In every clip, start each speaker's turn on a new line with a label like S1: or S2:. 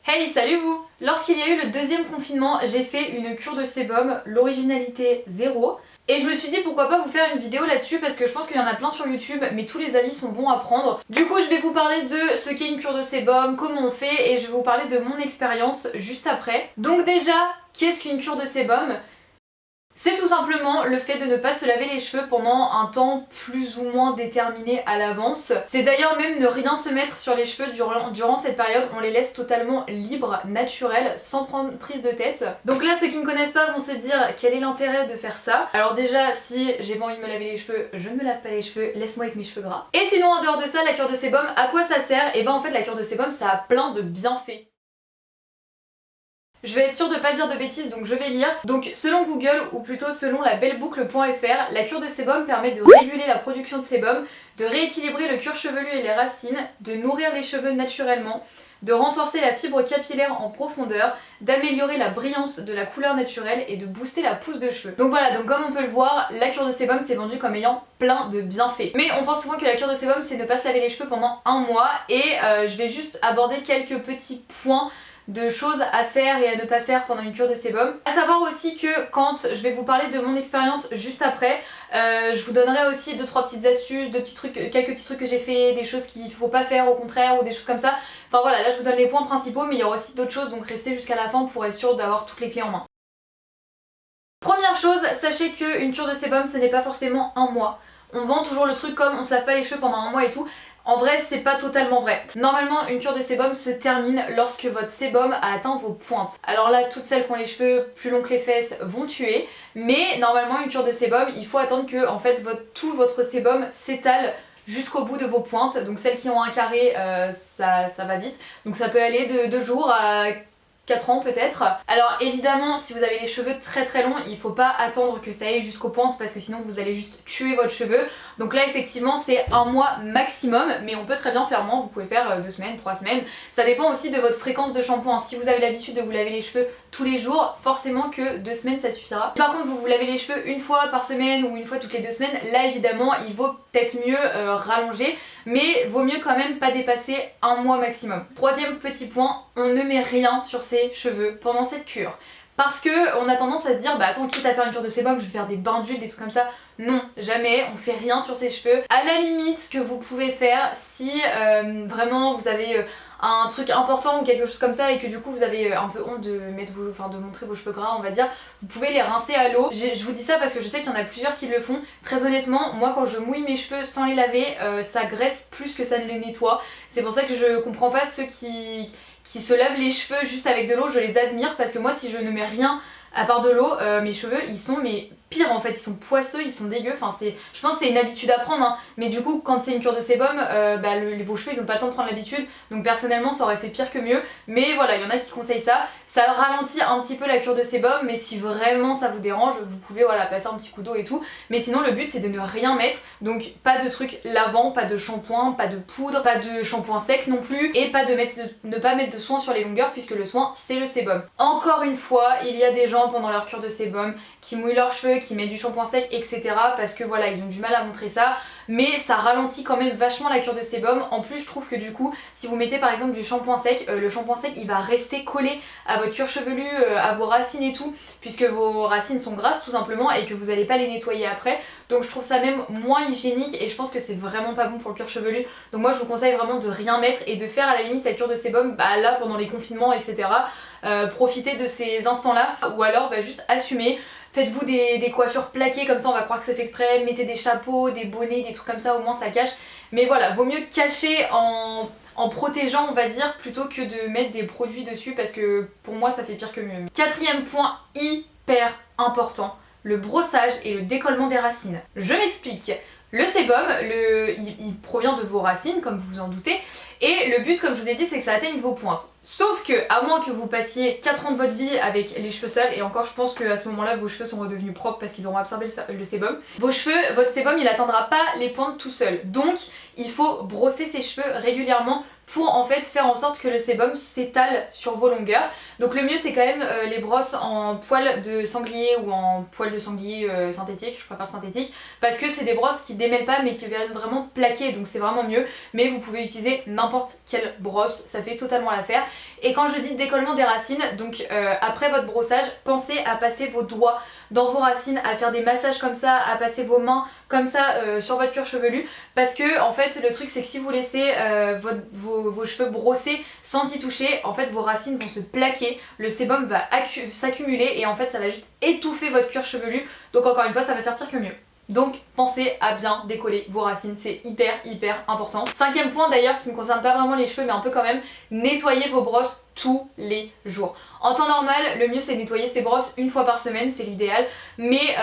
S1: Hey, salut vous! Lorsqu'il y a eu le deuxième confinement, j'ai fait une cure de sébum, l'originalité 0. Et je me suis dit pourquoi pas vous faire une vidéo là-dessus parce que je pense qu'il y en a plein sur YouTube mais tous les avis sont bons à prendre. Du coup je vais vous parler de ce qu'est une cure de sébum, comment on fait et je vais vous parler de mon expérience juste après. Donc déjà, qu'est-ce qu'une cure de sébum ? C'est tout simplement le fait de ne pas se laver les cheveux pendant un temps plus ou moins déterminé à l'avance. C'est d'ailleurs même ne rien se mettre sur les cheveux durant cette période, on les laisse totalement libres, naturels, sans prendre prise de tête. Donc là ceux qui ne connaissent pas vont se dire quel est l'intérêt de faire ça. Alors déjà si j'ai pas envie de me laver les cheveux, je ne me lave pas les cheveux, laisse-moi avec mes cheveux gras. Et sinon en dehors de ça, la cure de sébum, à quoi ça sert? Et ben en fait la cure de sébum ça a plein de bienfaits. Je vais être sûre de pas dire de bêtises donc je vais lire. Donc selon Google ou plutôt selon la belleboucle.fr, la cure de sébum permet de réguler la production de sébum, de rééquilibrer le cuir chevelu et les racines, de nourrir les cheveux naturellement, de renforcer la fibre capillaire en profondeur, d'améliorer la brillance de la couleur naturelle et de booster la pousse de cheveux. Donc voilà, donc comme on peut le voir, la cure de sébum c'est vendu comme ayant plein de bienfaits. Mais on pense souvent que la cure de sébum c'est ne pas se laver les cheveux pendant un mois et je vais juste aborder quelques petits points de choses à faire et à ne pas faire pendant une cure de sébum. A savoir aussi que quand je vais vous parler de mon expérience juste après, je vous donnerai aussi 2-3 petites astuces, quelques petits trucs que j'ai fait, des choses qu'il faut pas faire au contraire ou des choses comme ça. Enfin voilà, là je vous donne les points principaux mais il y aura aussi d'autres choses donc restez jusqu'à la fin pour être sûr d'avoir toutes les clés en main. Première chose, sachez qu'une cure de sébum ce n'est pas forcément un mois. On vend toujours le truc comme on se lave pas les cheveux pendant un mois et tout. En vrai, c'est pas totalement vrai. Normalement, une cure de sébum se termine lorsque votre sébum a atteint vos pointes. Alors là, toutes celles qui ont les cheveux plus longs que les fesses vont tuer, mais normalement, une cure de sébum, il faut attendre que en fait, tout votre sébum s'étale jusqu'au bout de vos pointes. Donc celles qui ont un carré, ça va vite. Donc ça peut aller de 2 jours à 4 ans peut-être. Alors évidemment si vous avez les cheveux très longs il faut pas attendre que ça aille jusqu'aux pointes parce que sinon vous allez juste tuer votre cheveu. Donc là effectivement c'est un mois maximum mais on peut très bien faire moins, vous pouvez faire 2 semaines, 3 semaines. Ça dépend aussi de votre fréquence de shampoing. Si vous avez l'habitude de vous laver les cheveux tous les jours, forcément que 2 semaines ça suffira. Par contre vous vous lavez les cheveux une fois par semaine ou une fois toutes les 2 semaines, là évidemment il vaut peut-être mieux rallonger mais vaut mieux quand même pas dépasser un mois maximum. Troisième petit point, on ne met rien sur ses cheveux pendant cette cure. Parce que on a tendance à se dire bah attends quitte à faire une cure de sébum je vais faire des bains d'huile, des trucs comme ça. Non, jamais, on fait rien sur ses cheveux. À la limite ce que vous pouvez faire si vraiment vous avez un truc important ou quelque chose comme ça et que du coup vous avez un peu honte de montrer vos cheveux gras on va dire, vous pouvez les rincer à l'eau. Je vous dis ça parce que je sais qu'il y en a plusieurs qui le font. Très honnêtement, moi quand je mouille mes cheveux sans les laver, ça graisse plus que ça ne les nettoie. C'est pour ça que je comprends pas ceux qui se lavent les cheveux juste avec de l'eau, je les admire parce que moi si je ne mets rien à part de l'eau, mes cheveux ils sont pire en fait, ils sont poisseux, ils sont dégueux, enfin je pense que c'est une habitude à prendre hein. Mais du coup quand c'est une cure de sébum, vos cheveux ils ont pas le temps de prendre l'habitude donc personnellement ça aurait fait pire que mieux. Mais voilà, il y en a qui conseillent ça, ça ralentit un petit peu la cure de sébum mais si vraiment ça vous dérange vous pouvez voilà, passer un petit coup d'eau et tout. Mais sinon le but c'est de ne rien mettre, donc pas de trucs lavants, pas de shampoing, pas de poudre, pas de shampoing sec non plus et pas ne pas mettre de soin sur les longueurs puisque le soin c'est le sébum. Encore une fois, il y a des gens pendant leur cure de sébum qui mouillent leurs cheveux, qui mettent du shampoing sec etc parce que voilà ils ont du mal à montrer ça mais ça ralentit quand même vachement la cure de sébum. En plus je trouve que du coup si vous mettez par exemple du shampoing sec, le shampoing sec il va rester collé à votre cuir chevelu, à vos racines et tout puisque vos racines sont grasses tout simplement et que vous n'allez pas les nettoyer après. Donc je trouve ça même moins hygiénique et je pense que c'est vraiment pas bon pour le cuir chevelu. Donc moi je vous conseille vraiment de rien mettre et de faire à la limite cette cure de sébum là pendant les confinements etc. Profitez de ces instants là ou alors juste assumer. Faites-vous des coiffures plaquées comme ça on va croire que c'est fait exprès, mettez des chapeaux, des bonnets, des trucs comme ça au moins ça cache. Mais voilà, vaut mieux cacher en protégeant on va dire plutôt que de mettre des produits dessus parce que pour moi ça fait pire que mieux. Quatrième point hyper important, le brossage et le décollement des racines. Je m'explique. Le sébum, il provient de vos racines comme vous vous en doutez et le but comme je vous ai dit c'est que ça atteigne vos pointes. Sauf que à moins que vous passiez 4 ans de votre vie avec les cheveux sales et encore je pense qu'à ce moment là vos cheveux sont redevenus propres parce qu'ils auront absorbé le sébum. Votre sébum il atteindra pas les pointes tout seul donc il faut brosser ses cheveux régulièrement pour en fait faire en sorte que le sébum s'étale sur vos longueurs. Donc le mieux c'est quand même les brosses en poil de sanglier ou en poil de sanglier synthétique, je préfère synthétique, parce que c'est des brosses qui démêlent pas mais qui viennent vraiment plaquer, donc c'est vraiment mieux. Mais vous pouvez utiliser n'importe quelle brosse, ça fait totalement l'affaire. Et quand je dis décollement des racines, donc après votre brossage, pensez à passer vos doigts dans vos racines, à faire des massages comme ça, à passer vos mains comme ça sur votre cuir chevelu, parce que en fait le truc c'est que si vous laissez vos cheveux brossés sans y toucher, en fait vos racines vont se plaquer, le sébum va s'accumuler et en fait ça va juste étouffer votre cuir chevelu, donc encore une fois ça va faire pire que mieux. Donc pensez à bien décoller vos racines, c'est hyper important. Cinquième point d'ailleurs qui ne concerne pas vraiment les cheveux mais un peu quand même, nettoyez vos brosses tous les jours. En temps normal, le mieux c'est de nettoyer ses brosses une fois par semaine, c'est l'idéal, mais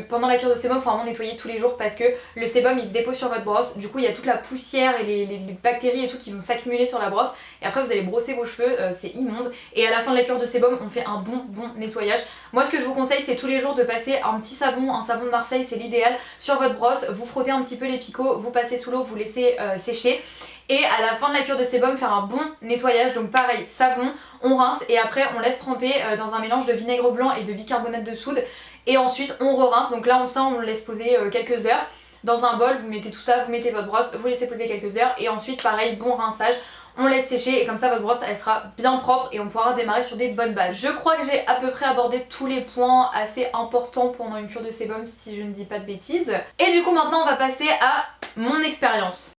S1: pendant la cure de sébum, il faut vraiment nettoyer tous les jours parce que le sébum il se dépose sur votre brosse, du coup il y a toute la poussière et les bactéries et tout qui vont s'accumuler sur la brosse et après vous allez brosser vos cheveux, c'est immonde, et à la fin de la cure de sébum on fait un bon nettoyage. Moi ce que je vous conseille c'est tous les jours de passer un petit savon, un savon de Marseille c'est l'idéal, sur votre brosse, vous frottez un petit peu les picots, vous passez sous l'eau, vous laissez sécher. Et à la fin de la cure de sébum faire un bon nettoyage, donc pareil, savon, on rince et après on laisse tremper dans un mélange de vinaigre blanc et de bicarbonate de soude et ensuite on re-rince, donc là on le laisse poser quelques heures. Dans un bol vous mettez tout ça, vous mettez votre brosse, vous laissez poser quelques heures et ensuite pareil, bon rinçage, on laisse sécher et comme ça votre brosse elle sera bien propre et on pourra démarrer sur des bonnes bases. Je crois que j'ai à peu près abordé tous les points assez importants pendant une cure de sébum si je ne dis pas de bêtises. Et du coup maintenant on va passer à mon expérience.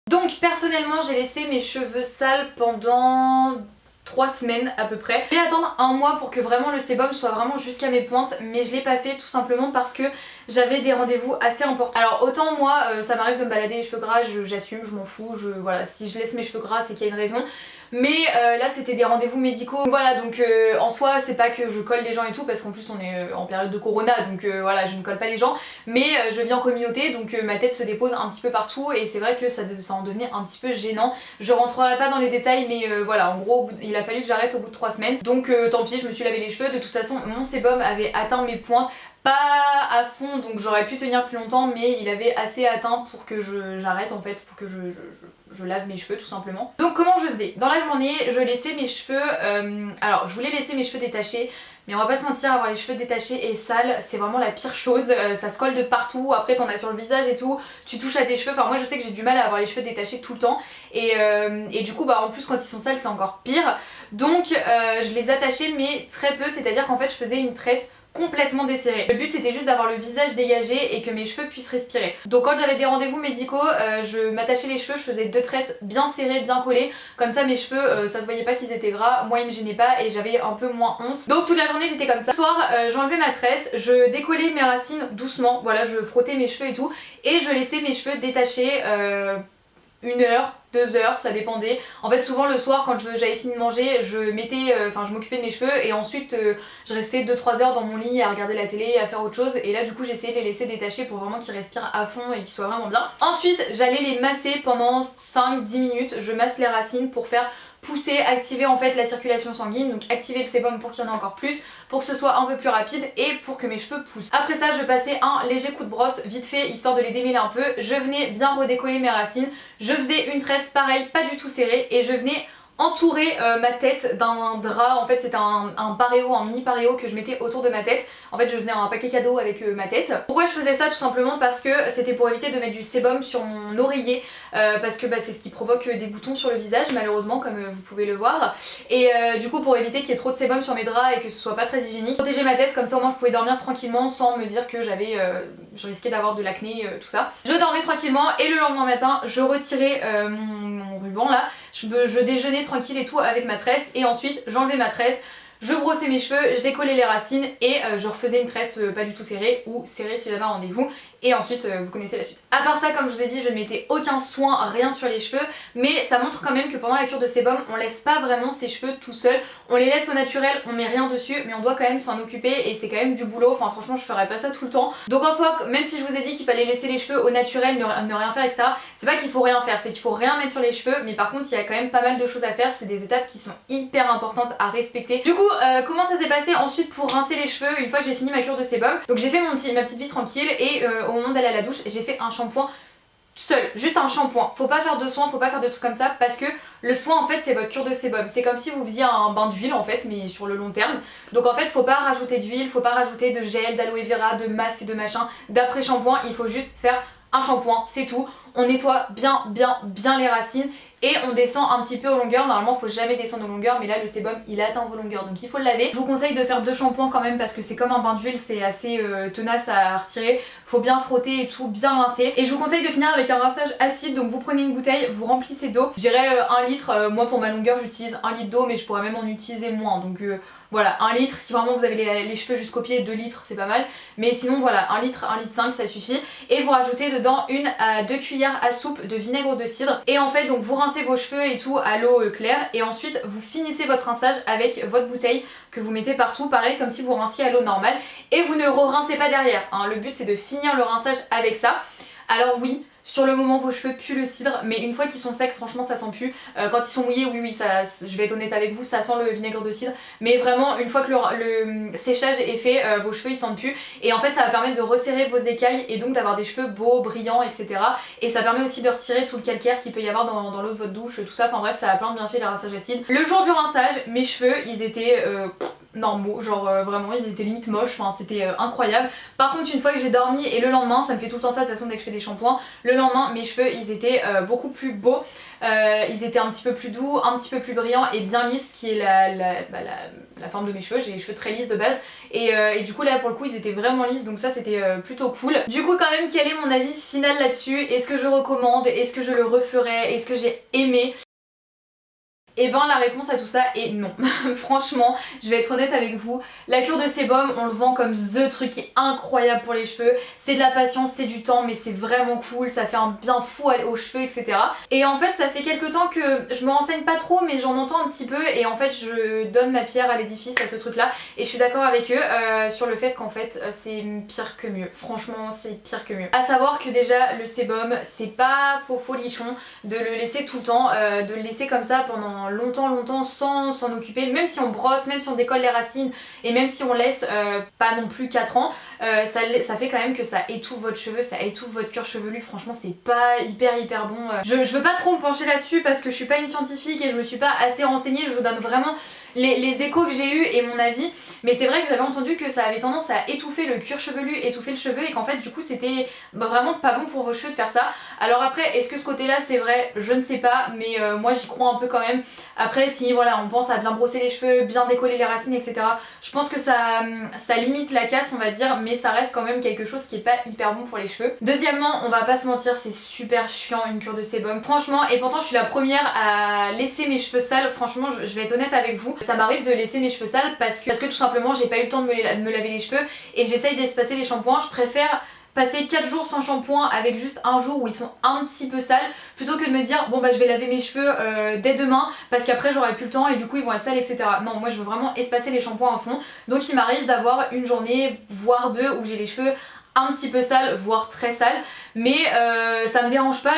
S1: Donc personnellement j'ai laissé mes cheveux sales pendant 3 semaines à peu près. Je vais attendre un mois pour que vraiment le sébum soit vraiment jusqu'à mes pointes, mais je l'ai pas fait tout simplement parce que j'avais des rendez-vous assez importants. Alors autant moi ça m'arrive de me balader les cheveux gras, j'assume, je m'en fous, voilà, si je laisse mes cheveux gras c'est qu'il y a une raison. Mais là c'était des rendez-vous médicaux, voilà, donc en soi c'est pas que je colle les gens et tout parce qu'en plus on est en période de corona, donc voilà, je ne colle pas les gens, mais je vis en communauté donc ma tête se dépose un petit peu partout et c'est vrai que ça en devenait un petit peu gênant. Je rentrerai pas dans les détails mais voilà, en gros il a fallu que j'arrête au bout de 3 semaines, donc tant pis, je me suis lavé les cheveux. De toute façon mon sébum avait atteint mes pointes, pas à fond donc j'aurais pu tenir plus longtemps, mais il avait assez atteint pour que j'arrête en fait, pour que je lave mes cheveux tout simplement. Donc comment je faisais? Dans la journée je laissais mes cheveux, alors je voulais laisser mes cheveux détachés, mais on va pas se mentir, avoir les cheveux détachés et sales c'est vraiment la pire chose, ça se colle de partout, après t'en as sur le visage et tout, tu touches à tes cheveux, enfin moi je sais que j'ai du mal à avoir les cheveux détachés tout le temps et du coup bah en plus quand ils sont sales c'est encore pire, donc je les attachais mais très peu, c'est à dire qu'en fait je faisais une tresse complètement desserrée. Le but c'était juste d'avoir le visage dégagé et que mes cheveux puissent respirer. Donc quand j'avais des rendez-vous médicaux, je m'attachais les cheveux, je faisais 2 tresses bien serrées, bien collées, comme ça mes cheveux ça se voyait pas qu'ils étaient gras, moi ils me gênaient pas et j'avais un peu moins honte. Donc toute la journée j'étais comme ça. Le soir j'enlevais ma tresse, je décollais mes racines doucement, voilà, je frottais mes cheveux et tout et je laissais mes cheveux détachés 1 heure, 2 heures, ça dépendait. En fait souvent le soir quand j'avais fini de manger, je m'occupais de mes cheveux et ensuite je restais 2-3 heures dans mon lit à regarder la télé, à faire autre chose, et là du coup j'essayais de les laisser détachés pour vraiment qu'ils respirent à fond et qu'ils soient vraiment bien. Ensuite j'allais les masser pendant 5-10 minutes, je masse les racines pour faire pousser, activer en fait la circulation sanguine, donc activer le sébum pour qu'il y en ait encore plus, pour que ce soit un peu plus rapide et pour que mes cheveux poussent. Après ça je passais un léger coup de brosse vite fait histoire de les démêler un peu, je venais bien redécoller mes racines, je faisais une tresse pareil, pas du tout serrée, et je venais entourer ma tête d'un drap. En fait c'était un paréo, un mini paréo que je mettais autour de ma tête. En fait je faisais un paquet cadeau avec ma tête. Pourquoi je faisais ça? Tout simplement parce que c'était pour éviter de mettre du sébum sur mon oreiller, parce que c'est ce qui provoque des boutons sur le visage malheureusement, comme vous pouvez le voir, et du coup pour éviter qu'il y ait trop de sébum sur mes draps et que ce soit pas très hygiénique, protéger ma tête, comme ça au moins je pouvais dormir tranquillement sans me dire que je risquais d'avoir de l'acné, tout ça. Je dormais tranquillement et le lendemain matin je retirais mon ruban là, je déjeunais tranquille et tout avec ma tresse, et ensuite j'enlevais ma tresse, je brossais mes cheveux, je décollais les racines et je refaisais une tresse pas du tout serrée ou serrée si j'avais un rendez-vous, et ensuite vous connaissez la suite. À part ça, comme je vous ai dit, je ne mettais aucun soin, rien sur les cheveux, mais ça montre quand même que pendant la cure de sébum on laisse pas vraiment ses cheveux tout seuls, on les laisse au naturel, on met rien dessus, mais on doit quand même s'en occuper et c'est quand même du boulot, enfin franchement je ferais pas ça tout le temps. Donc en soi, même si je vous ai dit qu'il fallait laisser les cheveux au naturel, ne rien faire, etc., c'est pas qu'il faut rien faire, c'est qu'il faut rien mettre sur les cheveux, mais par contre il y a quand même pas mal de choses à faire, c'est des étapes qui sont hyper importantes à respecter. Du coup comment ça s'est passé ensuite pour rincer les cheveux une fois que j'ai fini ma cure de sébum? Donc j'ai fait ma petite vie tranquille et au moment d'aller à la douche j'ai fait un shampoing seul, juste un shampoing. Faut pas faire de soins, faut pas faire de trucs comme ça parce que le soin en fait c'est votre cure de sébum. C'est comme si vous faisiez un bain d'huile en fait mais sur le long terme. Donc en fait faut pas rajouter d'huile, faut pas rajouter de gel, d'aloe vera, de masque, de machin, d'après shampoing. Il faut juste faire un shampoing, c'est tout. On nettoie bien les racines et on descend un petit peu aux longueurs. Normalement faut jamais descendre aux longueurs mais là le sébum il atteint vos longueurs donc il faut le laver. Je vous conseille de faire 2 shampoings quand même parce que c'est comme un bain d'huile, c'est assez tenace à retirer. Faut bien frotter et tout, bien rincer. Et je vous conseille de finir avec un rinçage acide. Donc vous prenez une bouteille, vous remplissez d'eau. Je dirais 1 litre, moi pour ma longueur j'utilise 1 litre d'eau mais je pourrais même en utiliser moins. Donc voilà, 1 litre, si vraiment vous avez les cheveux jusqu'aux pieds, 2 litres c'est pas mal. Mais sinon voilà, 1 litre, 1 litre 5 ça suffit. Et vous rajoutez dedans 1 à 2 cuillères à soupe de vinaigre de cidre. Et en fait donc vous rincez vos cheveux et tout à l'eau claire. Et ensuite vous finissez votre rinçage avec votre bouteille que vous mettez partout, pareil comme si vous rinciez à l'eau normale. Et vous ne re-rincez pas derrière, hein. Le but c'est de finir le rinçage avec ça. Alors oui, sur le moment vos cheveux puent le cidre mais une fois qu'ils sont secs franchement ça sent plus. Quand ils sont mouillés oui ça, je vais être honnête avec vous, ça sent le vinaigre de cidre mais vraiment une fois que le séchage est fait vos cheveux ils sentent plus et en fait ça va permettre de resserrer vos écailles et donc d'avoir des cheveux beaux, brillants etc. Et ça permet aussi de retirer tout le calcaire qu'il peut y avoir dans l'eau de votre douche, tout ça, enfin bref ça a plein de bienfaits le rinçage acide. Le jour du rinçage mes cheveux ils étaient normaux, genre vraiment ils étaient limite moches, enfin c'était incroyable. Par contre une fois que j'ai dormi et le lendemain, ça me fait tout le temps ça de toute façon dès que je fais des shampoings, le lendemain mes cheveux ils étaient beaucoup plus beaux, ils étaient un petit peu plus doux, un petit peu plus brillants et bien lisses qui est la forme de mes cheveux. J'ai les cheveux très lisses de base et du coup là pour le coup ils étaient vraiment lisses donc ça c'était plutôt cool. Du coup quand même quel est mon avis final là-dessus? Est-ce que je recommande? Est-ce que je le referais? Est-ce que j'ai aimé? Et ben la réponse à tout ça est non. Franchement, je vais être honnête avec vous, la cure de sébum on le vend comme THE truc qui est incroyable pour les cheveux. C'est de la patience, c'est du temps mais c'est vraiment cool, ça fait un bien fou aux cheveux etc. Et en fait ça fait quelques temps que je me renseigne pas trop mais j'en entends un petit peu et en fait je donne ma pierre à l'édifice à ce truc là et je suis d'accord avec eux sur le fait qu'en fait c'est pire que mieux. Franchement c'est pire que mieux. À savoir que déjà le sébum c'est pas faux folichon de le laisser tout le temps, de le laisser comme ça pendant longtemps sans s'en occuper, même si on brosse, même si on décolle les racines et même si on laisse pas non plus 4 ans, ça fait quand même que ça étouffe votre cheveu, ça étouffe votre cuir chevelu, franchement c'est pas hyper bon. Je veux pas trop me pencher là-dessus parce que je suis pas une scientifique et je me suis pas assez renseignée, je vous donne vraiment les échos que j'ai eu et mon avis. Mais c'est vrai que j'avais entendu que ça avait tendance à étouffer le cuir chevelu, étouffer le cheveu et qu'en fait du coup c'était vraiment pas bon pour vos cheveux de faire ça. Alors après est-ce que ce côté là c'est vrai? Je ne sais pas mais moi j'y crois un peu quand même. Après si voilà on pense à bien brosser les cheveux, bien décoller les racines etc. Je pense que ça limite la casse on va dire mais ça reste quand même quelque chose qui est pas hyper bon pour les cheveux. Deuxièmement on va pas se mentir c'est super chiant une cure de sébum. Franchement et pourtant je suis la première à laisser mes cheveux sales. Franchement je vais être honnête avec vous. Ça m'arrive de laisser mes cheveux sales parce que tout simplement j'ai pas eu le temps de me laver les cheveux et j'essaye d'espacer les shampoings. Je préfère passer 4 jours sans shampoing avec juste un jour où ils sont un petit peu sales plutôt que de me dire bon bah je vais laver mes cheveux dès demain parce qu'après j'aurai plus le temps et du coup ils vont être sales etc. Non moi je veux vraiment espacer les shampoings à fond donc il m'arrive d'avoir une journée voire 2 où j'ai les cheveux un petit peu sales voire très sales mais ça me dérange pas,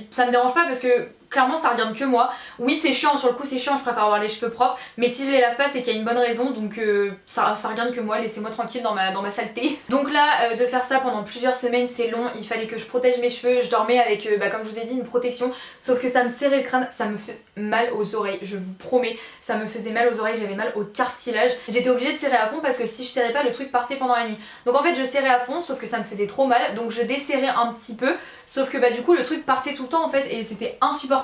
S1: ça me dérange pas parce que clairement ça regarde que moi. Oui c'est chiant, sur le coup c'est chiant, je préfère avoir les cheveux propres mais si je les lave pas c'est qu'il y a une bonne raison donc ça regarde que moi, laissez-moi tranquille dans ma saleté. Donc là de faire ça pendant plusieurs semaines c'est long, il fallait que je protège mes cheveux, je dormais avec comme je vous ai dit une protection sauf que ça me serrait le crâne, ça me fait mal aux oreilles, je vous promets ça me faisait mal aux oreilles, j'avais mal au cartilage. J'étais obligée de serrer à fond parce que si je serrais pas le truc partait pendant la nuit. Donc en fait je serrais à fond sauf que ça me faisait trop mal donc je desserrais un petit peu sauf que du coup le truc partait tout le temps en fait et c'était insupportable.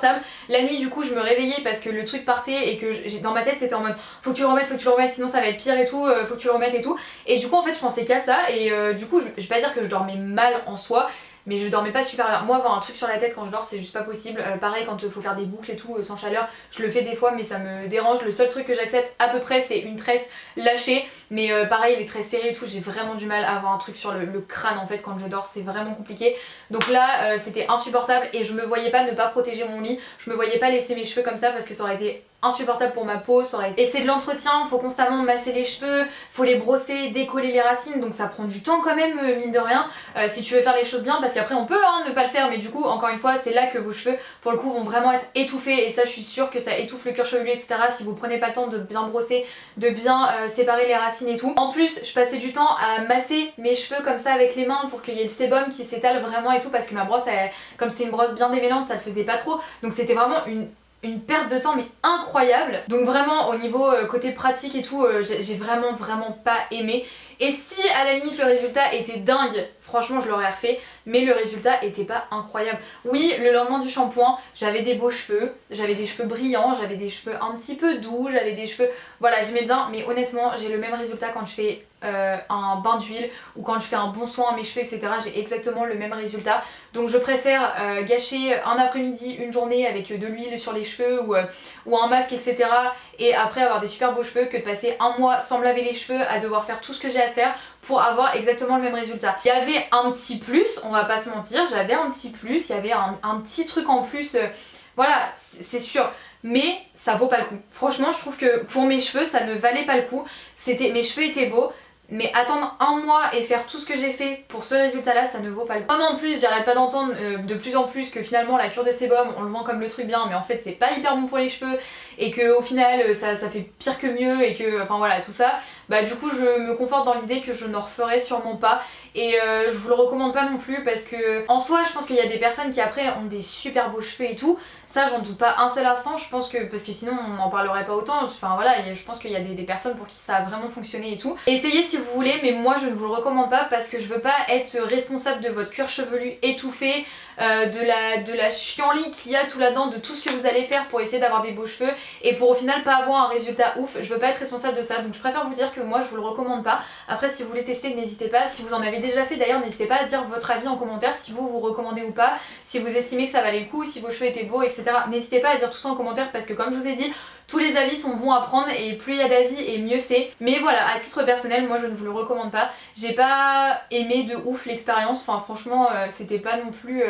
S1: La nuit du coup je me réveillais parce que le truc partait et que dans ma tête c'était en mode faut que tu le remettes sinon ça va être pire et tout, faut que tu le remettes et tout et du coup en fait je pensais qu'à ça et du coup je vais pas dire que je dormais mal en soi mais je dormais pas super bien. Moi avoir un truc sur la tête quand je dors c'est juste pas possible. Pareil quand faut faire des boucles et tout sans chaleur, je le fais des fois mais ça me dérange. Le seul truc que j'accepte à peu près c'est une tresse lâchée mais pareil les tresses serrées et tout j'ai vraiment du mal à avoir un truc sur le crâne en fait quand je dors, c'est vraiment compliqué. Donc là c'était insupportable et je me voyais pas ne pas protéger mon lit, je me voyais pas laisser mes cheveux comme ça parce que ça aurait été insupportable pour ma peau, et c'est de l'entretien, faut constamment masser les cheveux, faut les brosser, décoller les racines, donc ça prend du temps quand même mine de rien, si tu veux faire les choses bien, parce qu'après on peut ne pas le faire, mais du coup encore une fois c'est là que vos cheveux pour le coup vont vraiment être étouffés, et ça je suis sûre que ça étouffe le cuir chevelu etc. si vous prenez pas le temps de bien brosser, de bien séparer les racines et tout. En plus je passais du temps à masser mes cheveux comme ça avec les mains pour qu'il y ait le sébum qui s'étale vraiment et tout, parce que ma brosse comme c'était une brosse bien démêlante ça le faisait pas trop, donc c'était vraiment une perte de temps mais incroyable. Donc vraiment au niveau côté pratique et tout, j'ai vraiment pas aimé. Et si à la limite le résultat était dingue, franchement je l'aurais refait, mais le résultat était pas incroyable. Oui, le lendemain du shampoing, j'avais des beaux cheveux, j'avais des cheveux brillants, j'avais des cheveux un petit peu doux, j'avais des cheveux... Voilà, j'aimais bien, mais honnêtement j'ai le même résultat quand je fais un bain d'huile ou quand je fais un bon soin à mes cheveux etc. J'ai exactement le même résultat. Donc je préfère gâcher un après-midi, une journée avec de l'huile sur les cheveux ou un masque etc. et après avoir des super beaux cheveux que de passer un mois sans me laver les cheveux à devoir faire tout ce que j'ai à faire pour avoir exactement le même résultat. Il y avait un petit plus, on va pas se mentir, j'avais un petit plus, il y avait un petit truc en plus, voilà, c'est sûr. Mais ça vaut pas le coup. Franchement je trouve que pour mes cheveux ça ne valait pas le coup. Mes cheveux étaient beaux, mais attendre un mois et faire tout ce que j'ai fait pour ce résultat là ça ne vaut pas le coup. Comme en plus j'arrête pas d'entendre de plus en plus que finalement la cure de sébum on le vend comme le truc bien mais en fait c'est pas hyper bon pour les cheveux et que au final ça fait pire que mieux et que enfin voilà tout ça, bah du coup je me conforte dans l'idée que je n'en referai sûrement pas et je vous le recommande pas non plus parce que en soi je pense qu'il y a des personnes qui après ont des super beaux cheveux et tout, ça j'en doute pas un seul instant, je pense que parce que sinon on n'en parlerait pas autant, enfin voilà je pense qu'il y a des personnes pour qui ça a vraiment fonctionné et tout. Essayez si vous voulez mais moi je ne vous le recommande pas parce que je veux pas être responsable de votre cuir chevelu étouffé, de la chienlit qu'il y a tout là-dedans, de tout ce que vous allez faire pour essayer d'avoir des beaux cheveux et pour au final pas avoir un résultat ouf. Je veux pas être responsable de ça donc je préfère vous dire que moi je vous le recommande pas. Après si vous voulez tester n'hésitez pas, si vous en avez déjà fait d'ailleurs n'hésitez pas à dire votre avis en commentaire si vous recommandez ou pas, si vous estimez que ça valait le coup, si vos cheveux étaient beaux etc. N'hésitez pas à dire tout ça en commentaire parce que comme je vous ai dit tous les avis sont bons à prendre et plus il y a d'avis et mieux c'est. Mais voilà, à titre personnel, moi je ne vous le recommande pas. J'ai pas aimé de ouf l'expérience, enfin franchement c'était pas non plus...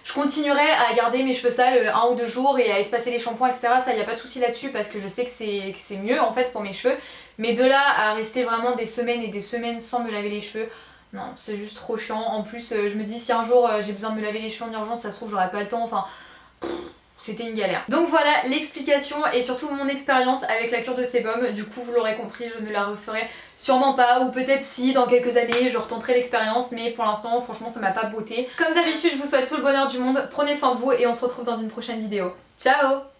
S1: Je continuerai à garder mes cheveux sales 1 ou 2 jours et à espacer les shampoings etc. Ça y a pas de souci là-dessus parce que je sais que c'est mieux en fait pour mes cheveux. Mais de là à rester vraiment des semaines et des semaines sans me laver les cheveux, non c'est juste trop chiant. En plus je me dis si un jour j'ai besoin de me laver les cheveux en urgence ça se trouve j'aurai pas le temps, enfin... C'était une galère. Donc voilà l'explication et surtout mon expérience avec la cure de sébum. Du coup vous l'aurez compris je ne la referai sûrement pas, ou peut-être si dans quelques années je retenterai l'expérience, mais pour l'instant franchement ça m'a pas botté. Comme d'habitude je vous souhaite tout le bonheur du monde, prenez soin de vous et on se retrouve dans une prochaine vidéo. Ciao!